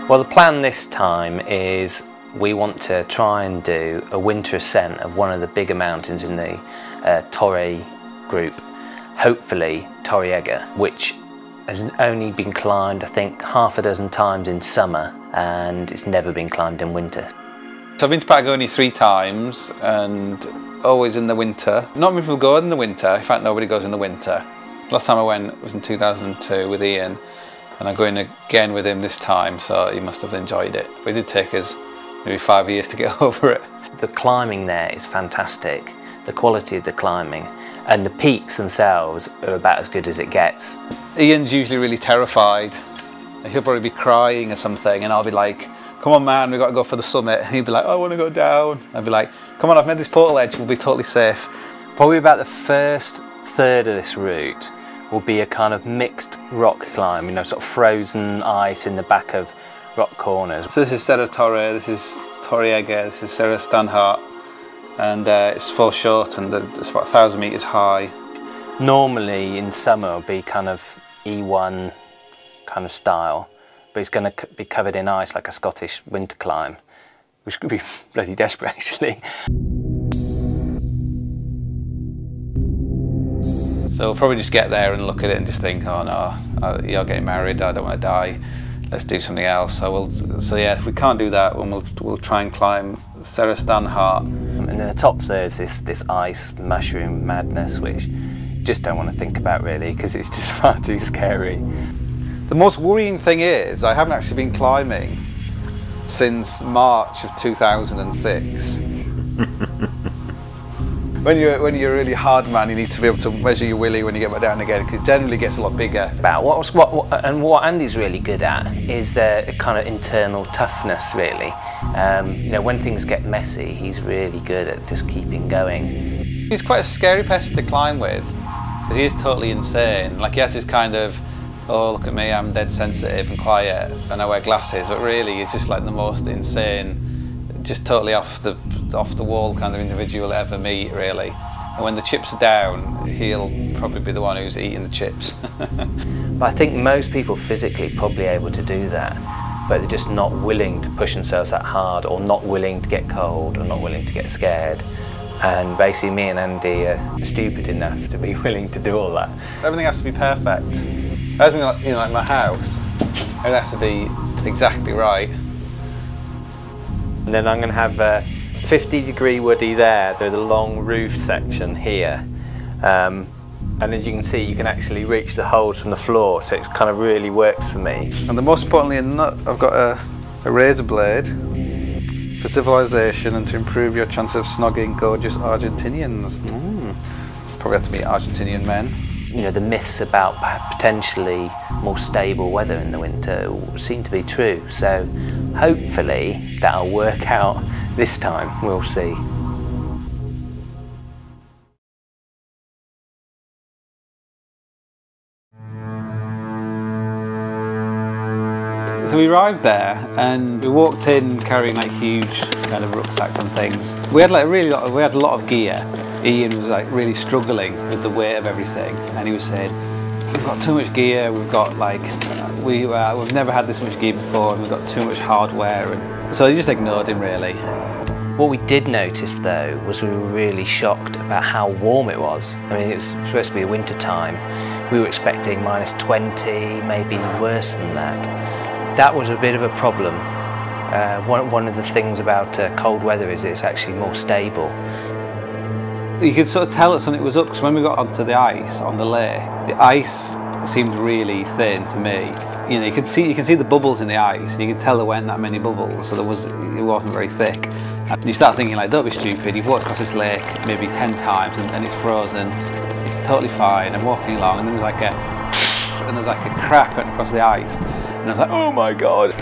Well, the plan this time is we want to try and do a winter ascent of one of the bigger mountains in the Torre group, hopefully Torriega, which has only been climbed, I think, half a dozen times in summer, and it's never been climbed in winter. So I've been to Patagonia 3 times, and always in the winter. Not many people go in the winter, in fact nobody goes in the winter. Last time I went was in 2002 with Ian, and I'm going again with him this time, so he must have enjoyed it. But it did take us maybe 5 years to get over it. The climbing there is fantastic, the quality of the climbing, and the peaks themselves are about as good as it gets. Ian's usually really terrified. He'll probably be crying or something, and I'll be like, come on man, we've got to go for the summit. And he'll be like, oh, I want to go down. I'll be like, come on, I've made this portal edge, we'll be totally safe. Probably about the first third of this route will be a kind of mixed rock climb, you know, sort of frozen ice in the back of rock corners. So this is Serra Torre, this is Torriega, this is Serra Stanhart, and it's full short and it's about 1,000 metres high. Normally in summer it'll be kind of E1 kind of style, but it's going to be covered in ice like a Scottish winter climb, which could be bloody desperate actually. So we'll probably just get there and look at it and just think, oh no, you're getting married, I don't want to die, let's do something else. So yeah, if we can't do that, we'll try and climb Serra Stanhart. And then the top third is this ice mushroom madness, which you just don't want to think about really, because it's just far too scary. The most worrying thing is I haven't actually been climbing since March of 2006. When you're a really hard man, you need to be able to measure your willy when you get back down again, because it generally gets a lot bigger. What Andy's really good at is the kind of internal toughness, really. You know, when things get messy, he's really good at just keeping going. He's quite a scary person to climb with, because he is totally insane. Like he has this kind of, oh look at me, I'm dead sensitive and quiet, and I wear glasses, but really he's just like the most insane, just totally off the wall kind of individual you'll ever meet, really. And when the chips are down, he'll probably be the one who's eating the chips. But I think most people physically probably able to do that, but they're just not willing to push themselves that hard, or not willing to get cold, or not willing to get scared. And basically me and Andy are stupid enough to be willing to do all that. Everything has to be perfect. As in, you know, like my house, it has to be exactly right. And then I'm going to have a 50-degree woody there, the long roof section here. And as you can see, you can actually reach the holes from the floor, so it kind of really works for me. And the most importantly, I've got a razor blade for civilization and to improve your chance of snogging gorgeous Argentinians. Probably have to meet Argentinian men. You know, the myths about potentially more stable weather in the winter seem to be true, so hopefully that'll work out this time, we'll see. So we arrived there and we walked in carrying like huge kind of rucksacks and things. We had like we had a lot of gear. Ian was like really struggling with the weight of everything, and he was saying, we've got too much gear, we've got like, we've never had this much gear before, and we've got too much hardware. And so he just ignored him really. What we did notice though was we were really shocked about how warm it was. I mean, it was supposed to be winter time. We were expecting -20, maybe worse than that. That was a bit of a problem. One of the things about cold weather is it's actually more stable. You could sort of tell that something was up, because when we got onto the ice on the lake, the ice seemed really thin to me. You know, you can see the bubbles in the ice, and you can tell there weren't that many bubbles, so it wasn't very thick. And you start thinking like, don't be stupid, you've walked across this lake maybe 10 times and it's frozen, it's totally fine. I'm walking along and then there's like a crack went across the ice, and I was like, oh my god.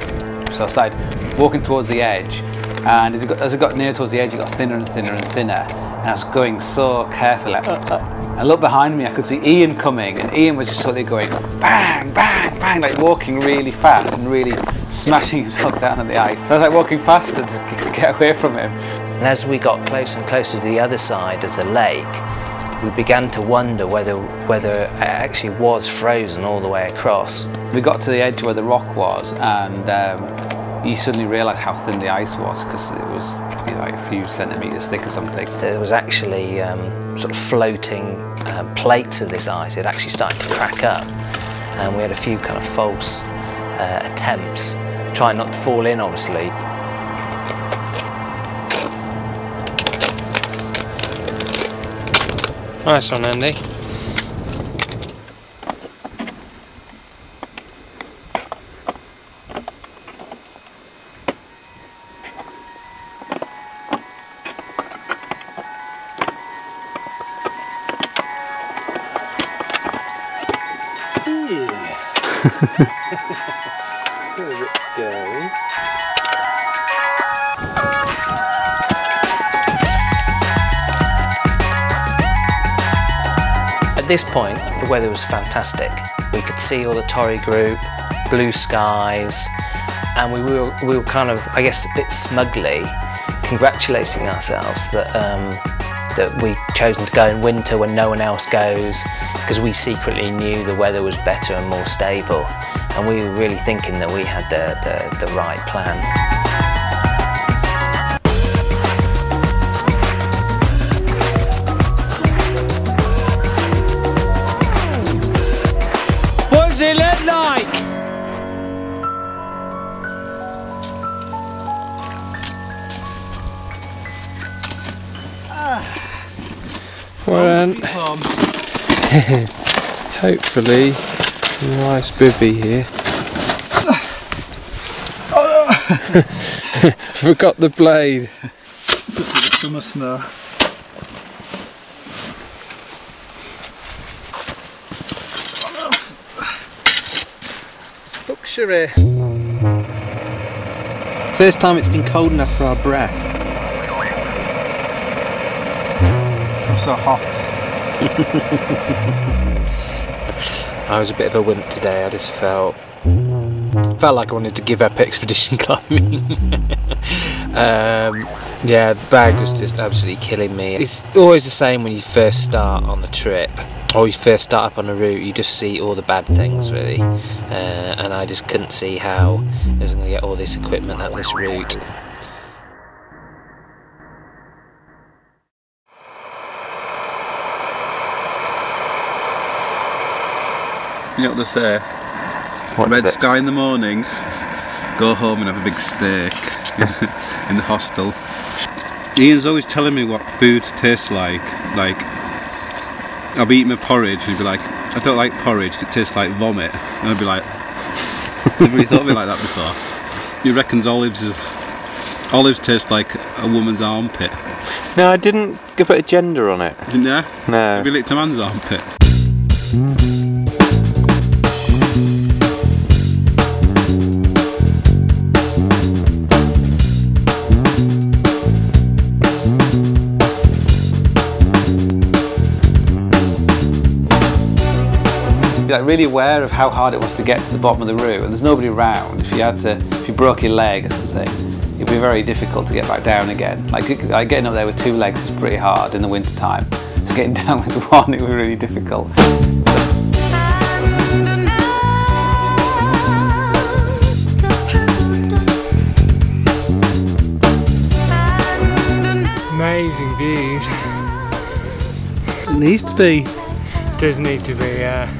So I started walking towards the edge, and as it got near towards the edge, it got thinner and thinner and thinner, and I was going so carefully. I looked behind me, I could see Ian coming, and Ian was just sort of going bang, bang, bang, like walking really fast and really smashing himself down on the ice. So I was like walking faster to get away from him. And as we got closer and closer to the other side of the lake, we began to wonder whether it actually was frozen all the way across. We got to the edge where the rock was, and you suddenly realised how thin the ice was, because it was like a few centimetres thick or something. There was actually sort of floating plates of this ice. It actually started to crack up, and we had a few kind of false attempts, trying not to fall in, obviously. Nice one, Andy. Where it's going. At this point, the weather was fantastic. We could see all the Torrey group, blue skies, and we were kind of, I guess, a bit smugly congratulating ourselves that that we'd chosen to go in winter when no one else goes, because we secretly knew the weather was better and more stable, and we were really thinking that we had the right plan. What's it look like? Well, hopefully, a nice bivvy here. Forgot the blade. The summer snow. Luxury. First time it's been cold enough for our breath. I'm so hot. I was a bit of a wimp today. I just felt like I wanted to give up expedition climbing. Yeah, the bag was just absolutely killing me. It's always the same when you first start on the trip, or you first start up on a route. You just see all the bad things, really, and I just couldn't see how I was going to get all this equipment up this route. You know what they say? Red sky in the morning, go home and have a big steak in the hostel. Ian's always telling me what food tastes like. Like, I'll be eating my porridge and he'd be like, I don't like porridge, it tastes like vomit. And I'd be like, never really thought of it like that before. He reckons olives taste like a woman's armpit. No, I didn't put a gender on it. Didn't you? No. Have you licked a man's armpit? Like really aware of how hard it was to get to the bottom of the route, and there's nobody around. If you broke your leg or something, it'd be very difficult to get back down again. Like getting up there with 2 legs is pretty hard in the winter time. So getting down with 1, it was really difficult. Amazing views. It needs to be. Does need to be, yeah.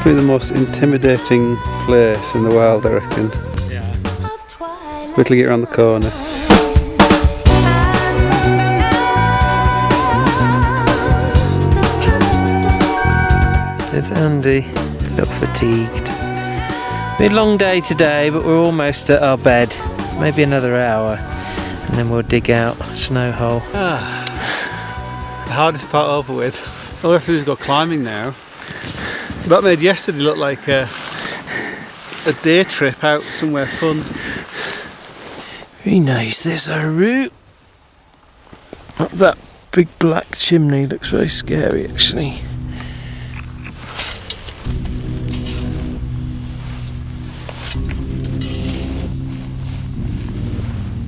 Probably the most intimidating place in the world, I reckon. Yeah. Wait till you get around the corner. There's Andy, a little fatigued. Been a long day today, but we're almost at our bed. Maybe another hour, and then we'll dig out a snow hole. The hardest part over with. All we have to do is go climbing now. That made yesterday look like a day trip out somewhere fun. Very nice, there's our route. That big black chimney looks very scary actually.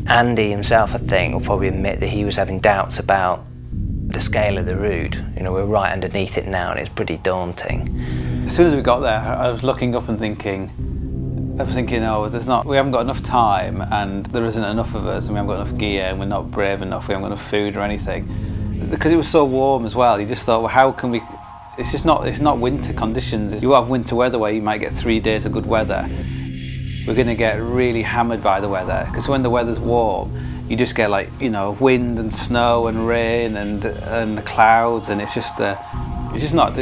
Andy himself, I think, will probably admit that he was having doubts about the scale of the route. You know, we're right underneath it now, and it's pretty daunting. As soon as we got there, I was looking up and thinking, oh, we haven't got enough time, and there isn't enough of us, and we haven't got enough gear, and we're not brave enough, we haven't got enough food or anything. Because it was so warm as well, you just thought, well, how can we? It's not winter conditions. You have winter weather where you might get 3 days of good weather. We're going to get really hammered by the weather, because when the weather's warm, you just get, like, you know, wind and snow and rain and the clouds, and it's just not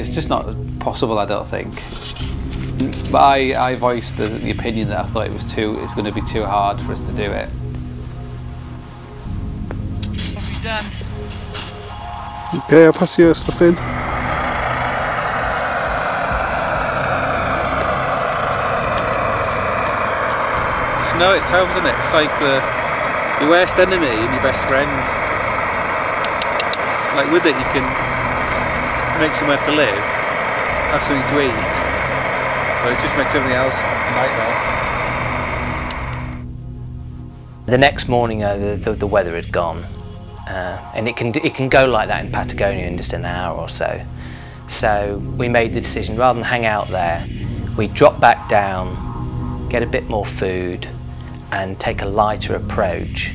possible, I don't think. But I voiced the opinion that I thought it's going to be too hard for us to do it. What have you done? Okay, I'll pass your stuff in. Snow, it's terrible, isn't it? It's like your worst enemy and your best friend. Like, with it you can make somewhere to live, have something to eat, but it just makes everything else a nightmare. The next morning, the weather had gone, and it can go like that in Patagonia in just an hour or so. So we made the decision, rather than hang out there, we drop back down, get a bit more food, and take a lighter approach,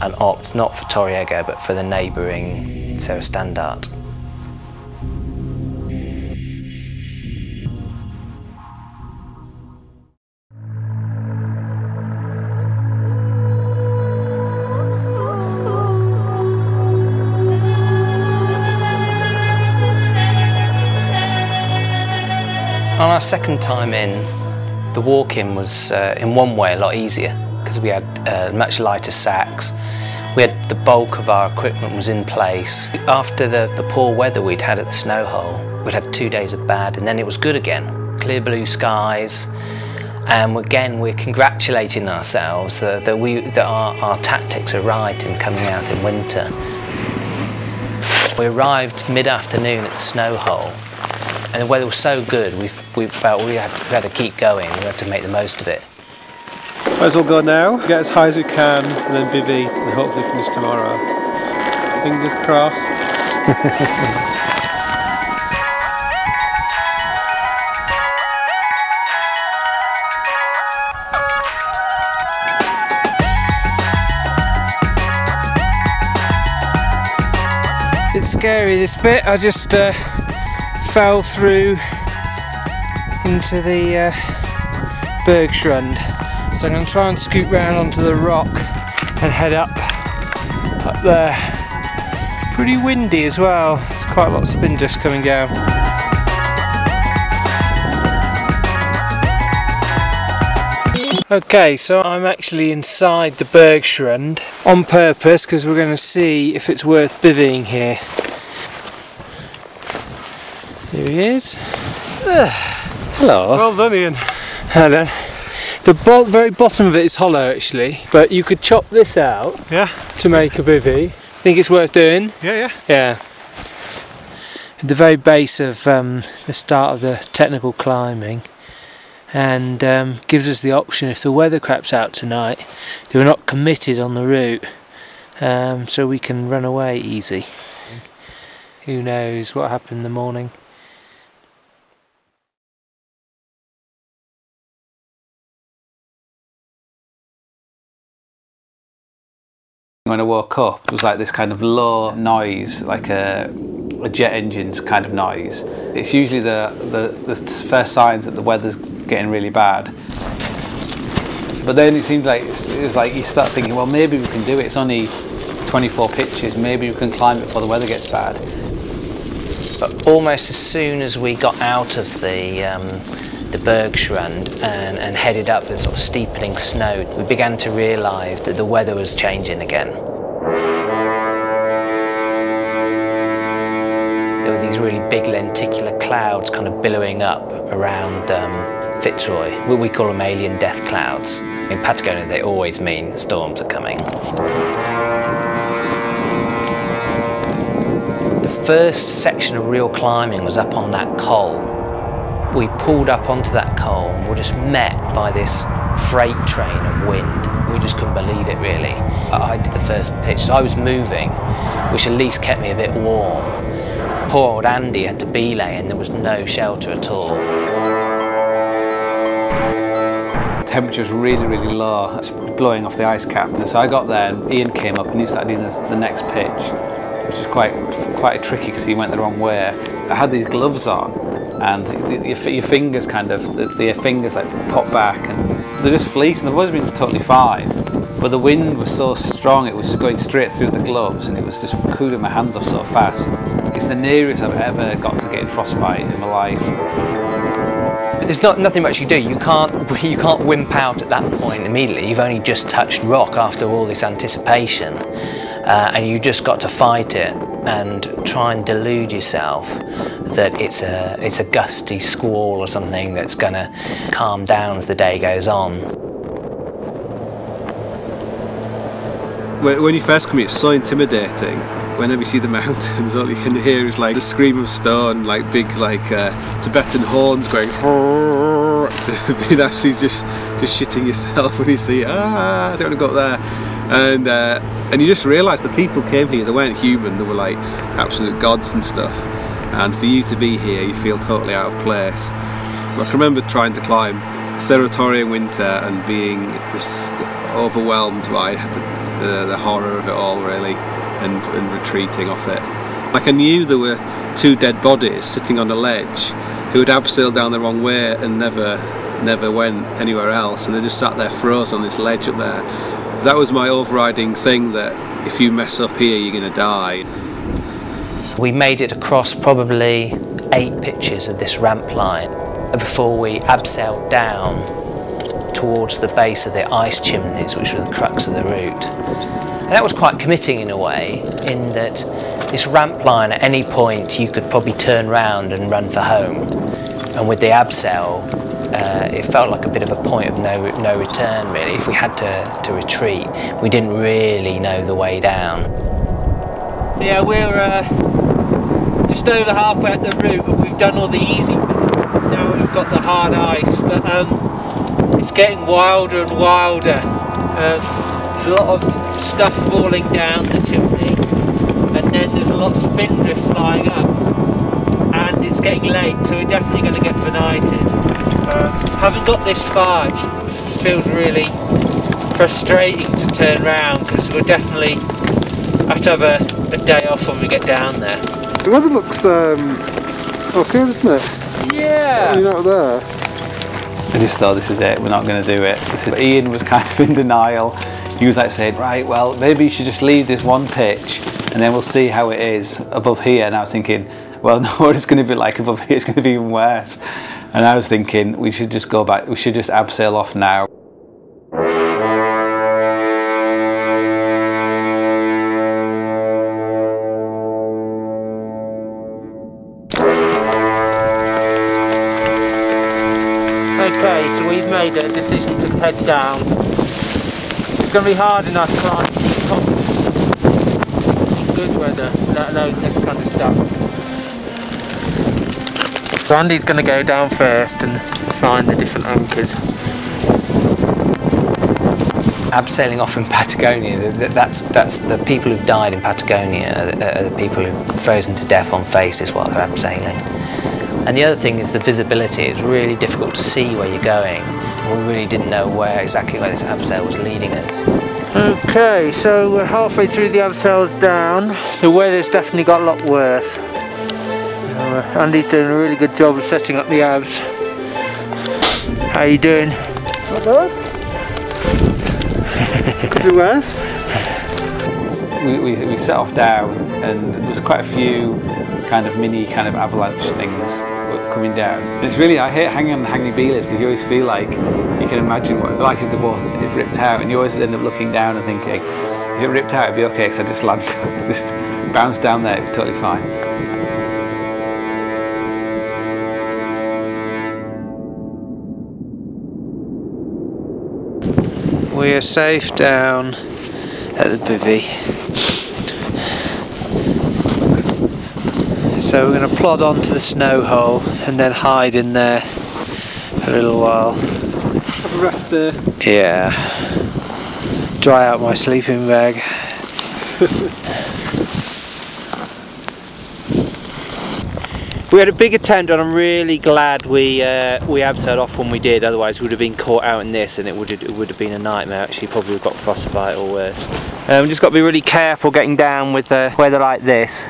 and opt not for Torriego but for the neighbouring Serra Standart. On our second time in, the walk-in was in one way a lot easier because we had much lighter sacks. We had the bulk of our equipment was in place. After the poor weather we'd had at the snow hole, we'd had 2 days of bad, and then it was good again. Clear blue skies, and again we're congratulating ourselves that our tactics are right in coming out in winter. We arrived mid-afternoon at the snow hole, and the weather was so good we felt we had to keep going. We had to make the most of it. Might as well go now, get as high as we can, and then bivvy, and hopefully finish tomorrow. Fingers crossed. It's scary, this bit. I just fell through into the Bergschrund. So I'm going to try and scoot round onto the rock and head up there. Pretty windy as well. There's quite a lot of spin drifts coming down. Okay, so I'm actually inside the Bergschrund on purpose because we're going to see if it's worth bivvying here. Here he is. Hello. Well done, Ian. Hello. The very bottom of it is hollow actually, but you could chop this out to make a bivvy. Think it's worth doing? Yeah. Yeah. At the very base of the start of the technical climbing, and gives us the option if the weather craps out tonight, we're not committed on the route, so we can run away easy. Who knows what happened in the morning. When I woke up, it was like this kind of low noise, like a jet engine's kind of noise. It's usually the first signs that the weather's getting really bad. But then it seemed like it was like you start thinking, well, maybe we can do it. It's only 24 pitches. Maybe we can climb it before the weather gets bad. But almost as soon as we got out of the Bergschrund and headed up the sort of steepening snow, we began to realise that the weather was changing again. There were these really big lenticular clouds kind of billowing up around Fitzroy. We call them alien death clouds. In Patagonia they always mean storms are coming. The first section of real climbing was up on that col. We pulled up onto that col and were just met by this freight train of wind. We just couldn't believe it really. I did the first pitch, so I was moving, which at least kept me a bit warm. Poor old Andy had to belay and there was no shelter at all. Temperature was really, really low. It's blowing off the ice cap. And so I got there and Ian came up and he started doing the next pitch, which is quite tricky because he went the wrong way. I had these gloves on and your fingers your fingers like pop back and they're just fleecing. They've always been totally fine, but the wind was so strong it was just going straight through the gloves and it was just cooling my hands off so fast. It's the nearest I've ever got to getting frostbite in my life. There's nothing much you do. You can't wimp out at that point immediately. You've only just touched rock after all this anticipation, and you just got to fight it and try and delude yourself that it's a gusty squall or something that's going to calm down as the day goes on. When you first come here, it's so intimidating. Whenever you see the mountains, all you can hear is like the scream of stone, like big Tibetan horns going. Being actually just shitting yourself when you see I don't want to go up there, and you just realise the people came here. They weren't human. They were like absolute gods and stuff. And for you to be here, you feel totally out of place. I can remember trying to climb Patagonian Winter and being just overwhelmed by the horror of it all, really. And retreating off it. Like I knew there were two dead bodies sitting on a ledge who had abseiled down the wrong way and never went anywhere else, and they just sat there froze on this ledge up there. That was my overriding thing, that if you mess up here you're going to die. We made it across probably 8 pitches of this ramp line before we abseiled down towards the base of the ice chimneys, which were the crux of the route. And that was quite committing in a way, in that this ramp line at any point you could probably turn round and run for home. And with the abseil, it felt like a bit of a point of no return really. If we had to retreat, we didn't really know the way down. Yeah, we're just over halfway up the route and we've done all the easy bit. Now we've got the hard ice, but it's getting wilder and wilder. A lot of stuff falling down the chimney, and then there's a lot of spindrift flying up, and it's getting late, so we're definitely going to get benighted. Having got this far, it feels really frustrating to turn round because we'll definitely have to have a day off when we get down there. The weather looks okay, doesn't it? Yeah. You're not there. I just thought, this is it, we're not going to do it. Ian was kind of in denial. He was like saying, right, well, maybe you should just leave this one pitch and then we'll see how it is above here. And I was thinking, well, no, what it's going to be like above here, it's going to be even worse. And I was thinking, we should just go back, we should just abseil off now. Okay, so we've made a decision to head down. It's going to be hard enough climbing in good weather, let alone this kind of stuff. So Andy's going to go down first and find the different anchors. Abseiling off in Patagonia, that's the people who've died in Patagonia are the people who've frozen to death on faces while they're abseiling. And the other thing is the visibility. It's really difficult to see where you're going. We really didn't know exactly where this abseil was leading us. Okay, so we're halfway through the abseils down. The weather's definitely got a lot worse. Andy's doing a really good job of setting up the abs. How are you doing? Not bad. Could be worse. We set off down and there was quite a few mini avalanche things coming down. It's really, I hate hanging belays because you always feel like you can imagine what like if if ripped out, and you always end up looking down and thinking, if it ripped out it'd be okay because I just just bounce down there, it'd be totally fine. We are safe down at the bivvy. So we're going to plod onto the snow hole and then hide in there for a little while. Have to rest there. Yeah. Dry out my sleeping bag. We had a big attempt, and I'm really glad we abseired off when we did. Otherwise, we would have been caught out in this, and it would have been a nightmare. Actually, probably would have got frostbite or worse. We just got to be really careful getting down with weather like this.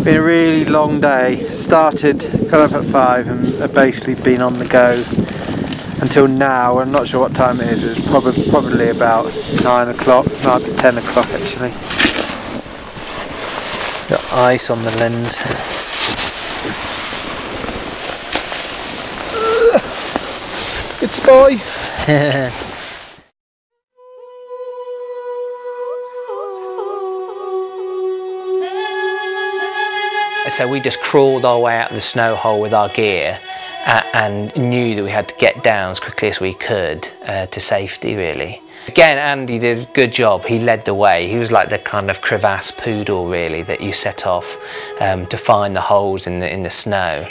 Been a really long day. Got up at 5 and have basically been on the go until now. I'm not sure what time it is, but it's probably about 9 o'clock, might be 10 o'clock actually. Got ice on the lens. Good spy. So we just crawled our way out of the snow hole with our gear and knew that we had to get down as quickly as we could to safety, really. Again, Andy did a good job. He led the way. He was like the kind of crevasse poodle, really, that you set off to find the holes in the snow.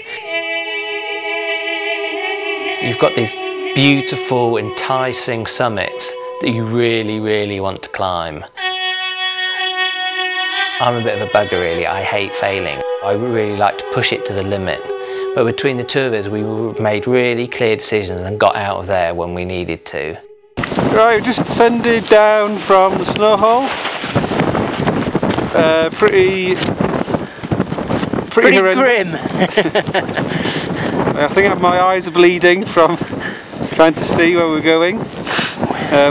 You've got these beautiful, enticing summits that you really, really want to climb. I'm a bit of a bugger, really. I hate failing. I really like to push it to the limit. But between the two of us, we made really clear decisions and got out of there when we needed to. Right, we've just descended down from the snow hole. Pretty grim. I think my eyes are bleeding from trying to see where we're going.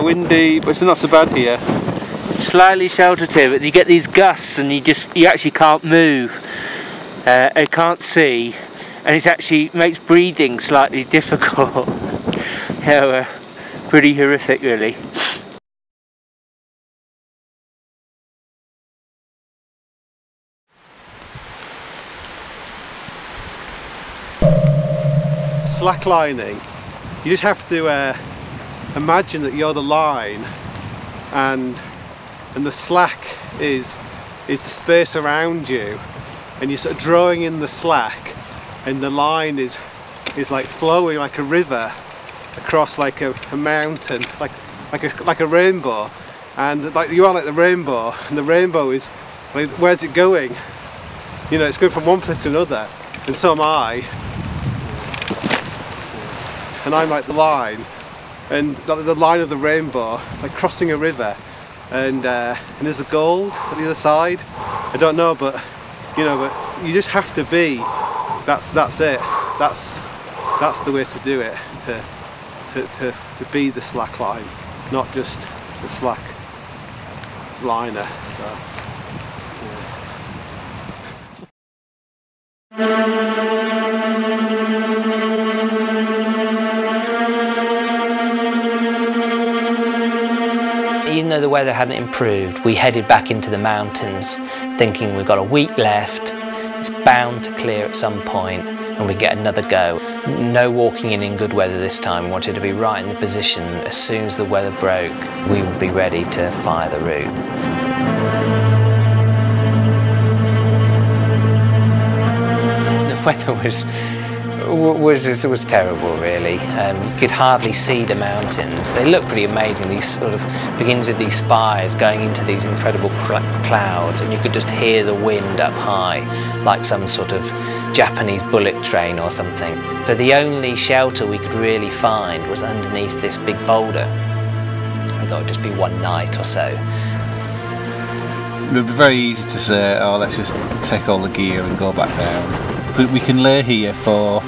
Windy, but it's not so bad here. Slightly sheltered here, but you get these gusts and you actually can't move. I can't see, and it actually makes breathing slightly difficult. Yeah, pretty horrific, really. Slacklining, you just have to imagine that you're the line, and the slack is the space around you, and you're sort of drawing in the slack, and the line is like flowing like a river across like a mountain, like a rainbow, and like you are like the rainbow, and the rainbow is like, where's it going? You know, it's going from one place to another, and so am I, and I'm like the line, and the line of the rainbow, like crossing a river. And there's a goal at the other side. I don't know, but you know, but you just have to be. That's it. That's the way to do it. To be the slack line, not just the slack liner. So. Yeah. Even though the weather hadn't improved, we headed back into the mountains thinking we've got a week left, it's bound to clear at some point and we get another go. No walking in good weather this time. We wanted to be right in the position. As soon as the weather broke, we would be ready to fire the route. The weather was terrible, really. You could hardly see the mountains. They look pretty amazing, these sort of beginnings of these spires going into these incredible clouds, and you could just hear the wind up high like some sort of Japanese bullet train or something. So the only shelter we could really find was underneath this big boulder. We thought it'd just be one night or so. It would be very easy to say, oh, let's just take all the gear and go back down. But we can lay here for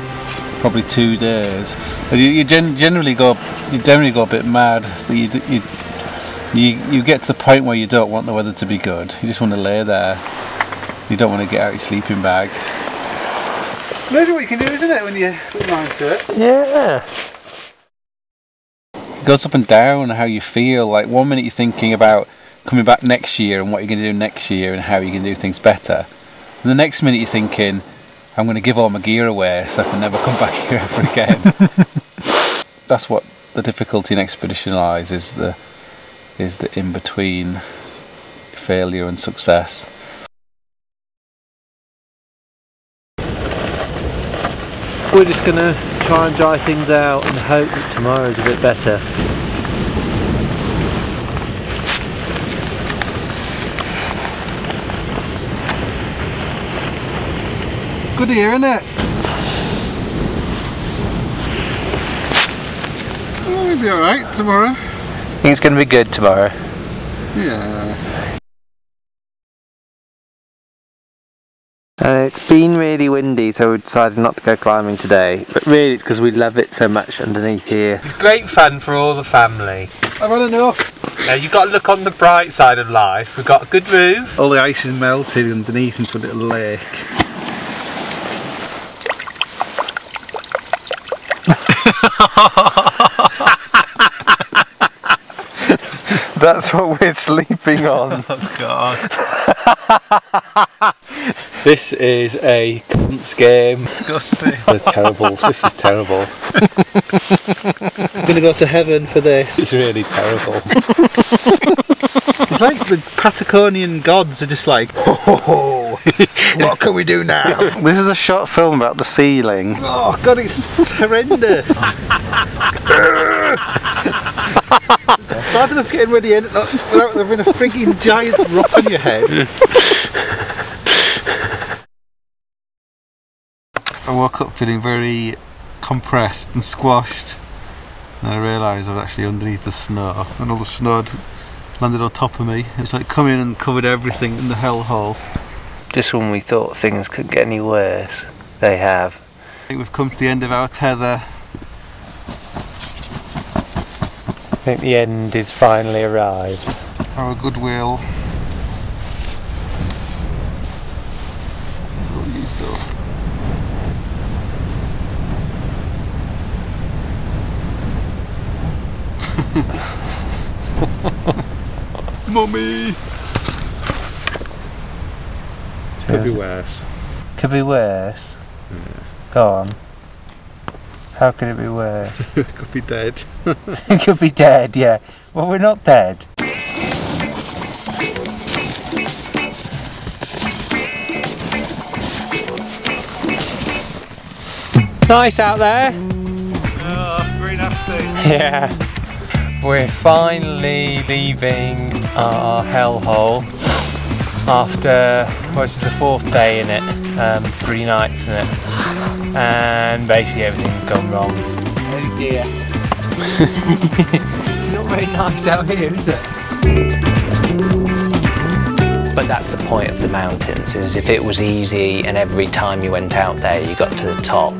probably 2 days. You generally go a bit mad. You get to the point where you don't want the weather to be good. You just want to lay there. You don't want to get out your sleeping bag. Amazing what you can do, isn't it, when you put your mind to it? Yeah. It goes up and down how you feel. Like 1 minute you're thinking about coming back next year and what you're going to do next year and how you can do things better. And the next minute you're thinking, I'm going to give all my gear away so I can never come back here ever again. That's what the difficulty in expedition lies, is the in-between failure and success. We're just going to try and dry things out and hope that tomorrow's a bit better. Good here, isn't it? Oh, we'll be alright tomorrow. I think it's going to be good tomorrow. Yeah. It's been really windy, so we decided not to go climbing today. But really, it's because we love it so much underneath here. It's great fun for all the family. I've had enough. Now you've got to look on the bright side of life. We've got a good roof. All the ice is melted underneath into a little lake. That's what we're sleeping on. Oh God. This is a cunts game. Disgusting. They're terrible. This is terrible. I'm going to go to heaven for this. It's really terrible. It's like the Patagonian gods are just like, ho ho ho, what can we do now? This is a short film about the ceiling. Oh God, it's horrendous. Bad enough getting ready in without having a freaking giant rock on your head. I woke up feeling very compressed and squashed, and I realised I was actually underneath the snow, and all the snow had landed on top of me. It's like come in and covered everything in the hellhole. Just when we thought things couldn't get any worse, they have. I think we've come to the end of our tether. I think the end is finally arrived. Our goodwill. All new stuff. Mummy! Could be worse. Could be worse? Yeah. Go on. How could it be worse? Could be dead. It could be dead, yeah. Well, we're not dead. Nice out there. Oh, very nasty. Yeah. We're finally leaving our hellhole after, well, this is the 4th day in it, 3 nights in it, and basically everything's gone wrong. Oh dear. Not very nice out here, is it? But that's the point of the mountains, is if it was easy and every time you went out there you got to the top,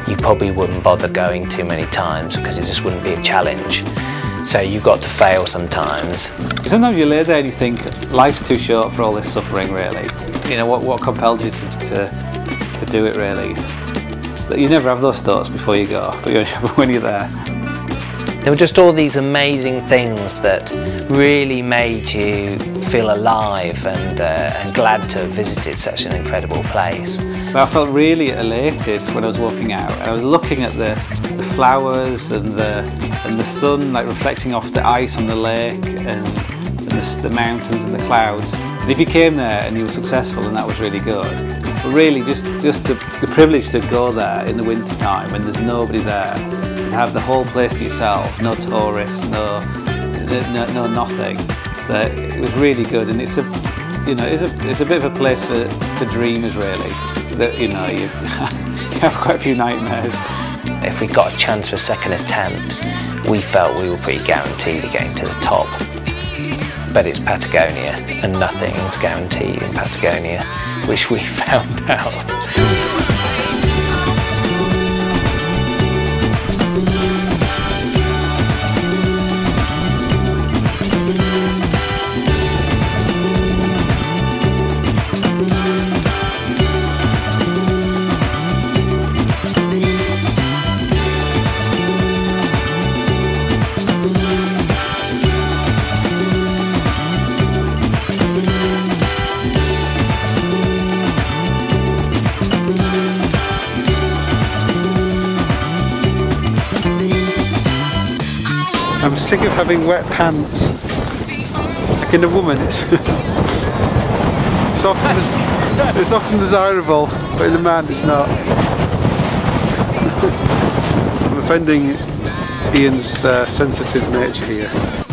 you probably wouldn't bother going too many times because it just wouldn't be a challenge. So you've got to fail sometimes. Sometimes you lay there and you think life's too short for all this suffering, really. You know, what compels you to do it, really? You never have those thoughts before you go, but when you're there. There were just all these amazing things that really made you feel alive and glad to have visited such an incredible place. I felt really elated when I was walking out. I was looking at the flowers and the sun like reflecting off the ice on the lake and the mountains and the clouds. And if you came there and you were successful, then that was really good. But really, just the privilege to go there in the winter time when there's nobody there, and have the whole place to yourself, no tourists, no nothing. It was really good, and it's a bit of a place for dreamers, really. That you have quite a few nightmares. If we got a chance for a second attempt, we felt we were pretty guaranteed of getting to the top. But it's Patagonia, and nothing's guaranteed in Patagonia, which we found out. I'm sick of having wet pants. Like in a woman, it's often desirable, but in a man, it's not. I'm offending Ian's sensitive nature here.